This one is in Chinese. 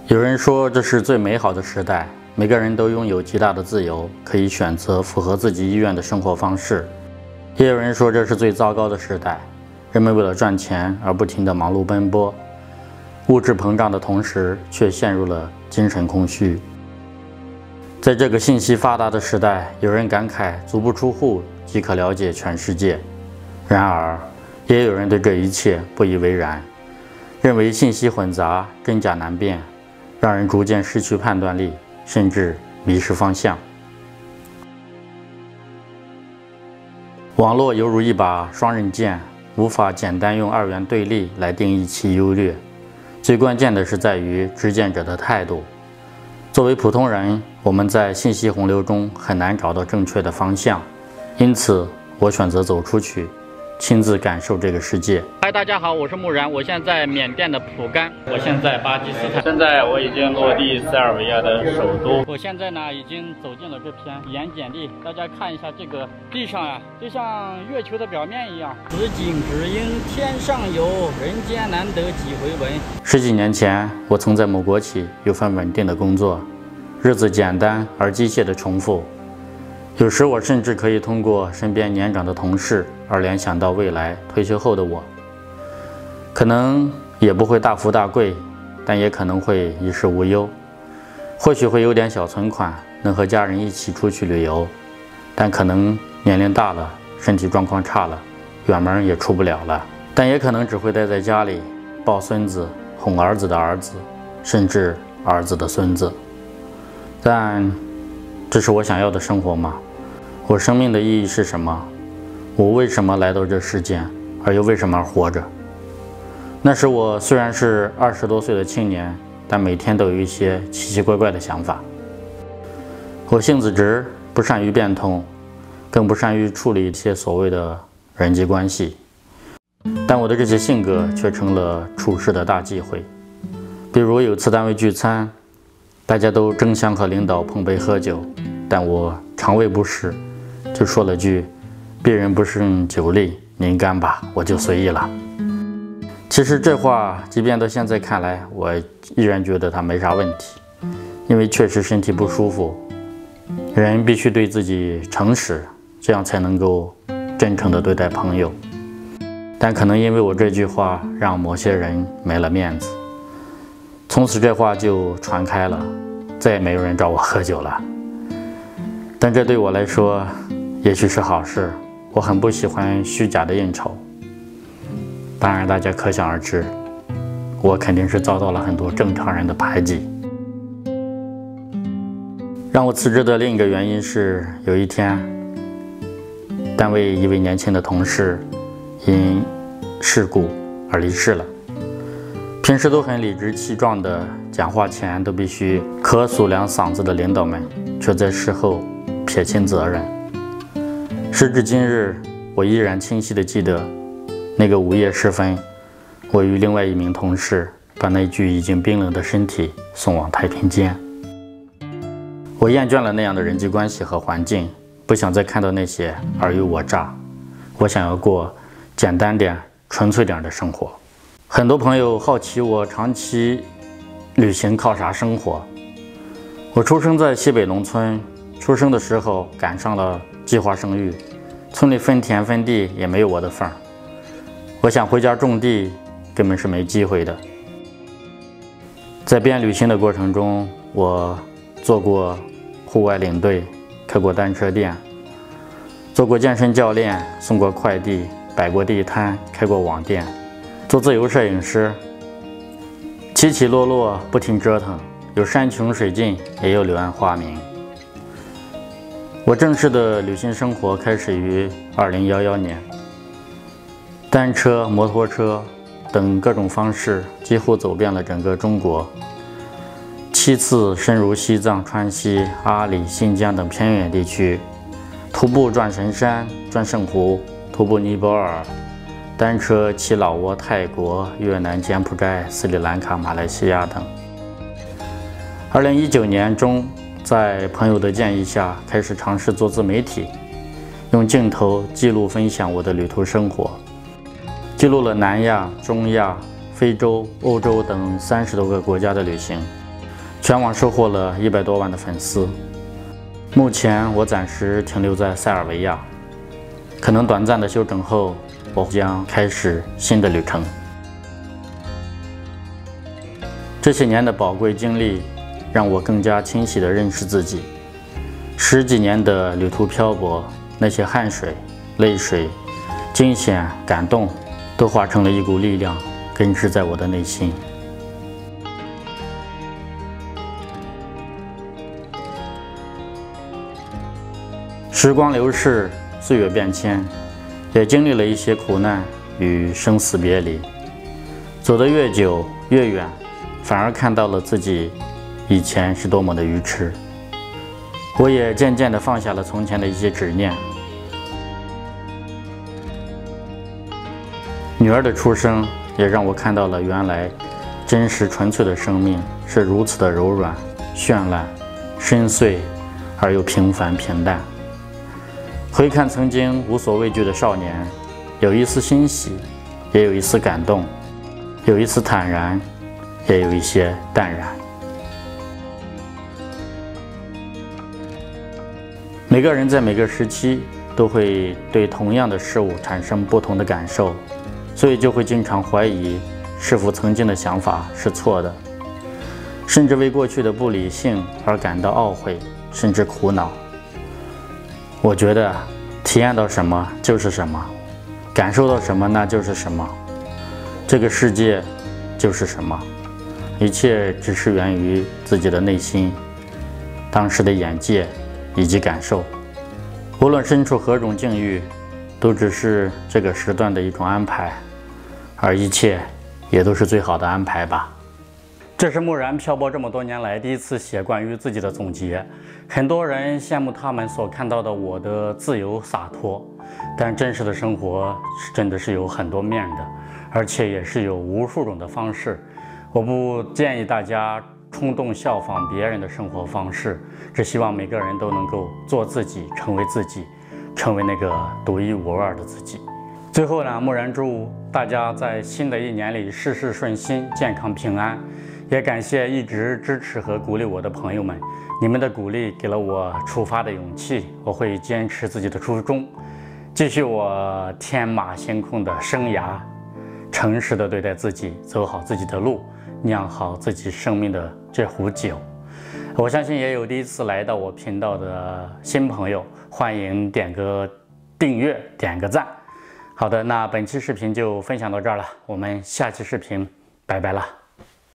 有人说这是最美好的时代，每个人都拥有极大的自由，可以选择符合自己意愿的生活方式。也有人说这是最糟糕的时代，人们为了赚钱而不停地忙碌奔波，物质膨胀的同时，却陷入了精神空虚。在这个信息发达的时代，有人感慨足不出户即可了解全世界，然而也有人对这一切不以为然，认为信息混杂，真假难辨，让人逐渐失去判断力，甚至迷失方向。网络犹如一把双刃剑，无法简单用二元对立来定义其优劣，最关键的是在于执剑者的态度。作为普通人，我们在信息洪流中很难找到正确的方向，因此我选择走出去，亲自感受这个世界。嗨，大家好，我是木然，我现在缅甸的蒲甘，我现在巴基斯坦，现在我已经落地塞尔维亚的首都。我现在呢已经走进了这片盐碱地，大家看一下这个地上啊，就像月球的表面一样。此景只应天上有，人间难得几回闻。十几年前，我曾在某国企有份稳定的工作，日子简单而机械的重复。有时我甚至可以通过身边年长的同事而联想到未来退休后的我，可能也不会大富大贵，但也可能会衣食无忧，或许会有点小存款，能和家人一起出去旅游，但可能年龄大了，身体状况差了，远门也出不了了，但也可能只会待在家里抱孙子，哄儿子的儿子，甚至儿子的孙子。但这是我想要的生活吗？我生命的意义是什么？我为什么来到这世间，而又为什么而活着？那时我虽然是20多岁的青年，但每天都有一些奇奇怪怪的想法。我性子直，不善于变通，更不善于处理一些所谓的人际关系。但我的这些性格却成了处事的大忌讳。比如有次单位聚餐，大家都争相和领导碰杯喝酒，但我肠胃不适，就说了句“别人不胜酒力，您干吧，我就随意了”。其实这话即便到现在看来，我依然觉得它没啥问题，因为确实身体不舒服，人必须对自己诚实，这样才能够真诚地对待朋友。但可能因为我这句话让某些人没了面子，从此这话就传开了，再也没有人找我喝酒了。但这对我来说也许是好事，我很不喜欢虚假的应酬。当然大家可想而知，我肯定是遭到了很多正常人的排挤。让我辞职的另一个原因是，有一天单位一位年轻的同事因事故而离世了。平时都很理直气壮的，讲话前都必须咳嗽2嗓子的领导们，却在事后撇清责任。时至今日，我依然清晰地记得那个午夜时分，我与另外一名同事把那具已经冰冷的身体送往太平间。我厌倦了那样的人际关系和环境，不想再看到那些尔虞我诈。我想要过简单点、纯粹点的生活。很多朋友好奇我长期旅行靠啥生活。我出生在西北农村，出生的时候赶上了计划生育，村里分田分地也没有我的份儿。我想回家种地，根本是没机会的。在边旅行的过程中，我做过户外领队，开过单车店，做过健身教练，送过快递，摆过地摊，开过网店，做自由摄影师，起起落落不停折腾，有山穷水尽，也有柳暗花明。我正式的旅行生活开始于2011年，单车、摩托车等各种方式几乎走遍了整个中国，7次深入西藏、川西、阿里、新疆等偏远地区，徒步转神山、转圣湖，徒步尼泊尔，单车骑老挝、泰国、越南、柬埔寨、斯里兰卡、马来西亚等。2019年中，在朋友的建议下，开始尝试做自媒体，用镜头记录分享我的旅途生活，记录了南亚、中亚、非洲、欧洲等30多个国家的旅行。全网收获了100多万的粉丝。目前我暂时停留在塞尔维亚，可能短暂的休整后，我将开始新的旅程。这些年的宝贵经历，让我更加清晰地认识自己。10几年的旅途漂泊，那些汗水、泪水、惊险、感动，都化成了一股力量，根植在我的内心。时光流逝，岁月变迁，也经历了一些苦难与生死别离。走得越久越远，反而看到了自己以前是多么的愚痴。我也渐渐地放下了从前的一些执念。女儿的出生也让我看到了原来真实纯粹的生命是如此的柔软、绚烂、深邃而又平凡平淡。回看曾经无所畏惧的少年，有一丝欣喜，也有一丝感动，有一丝坦然，也有一些淡然。每个人在每个时期都会对同样的事物产生不同的感受，所以就会经常怀疑是否曾经的想法是错的，甚至为过去的不理性而感到懊悔，甚至苦恼。我觉得体验到什么就是什么，感受到什么那就是什么，这个世界就是什么，一切只是源于自己的内心、当时的眼界以及感受。无论身处何种境遇，都只是这个时段的一种安排，而一切也都是最好的安排吧。这是木然漂泊这么多年来第一次写关于自己的总结。很多人羡慕他们所看到的我的自由洒脱，但真实的生活真的是有很多面的，而且也是有无数种的方式。我不建议大家冲动效仿别人的生活方式，只希望每个人都能够做自己，成为自己，成为那个独一无二的自己。最后呢，木然祝大家在新的一年里事事顺心，健康平安。也感谢一直支持和鼓励我的朋友们，你们的鼓励给了我出发的勇气，我会坚持自己的初衷，继续我天马行空的生涯，诚实的对待自己，走好自己的路，酿好自己生命的这壶酒。我相信也有第一次来到我频道的新朋友，欢迎点个订阅，点个赞。好的，那本期视频就分享到这儿了，我们下期视频拜拜了。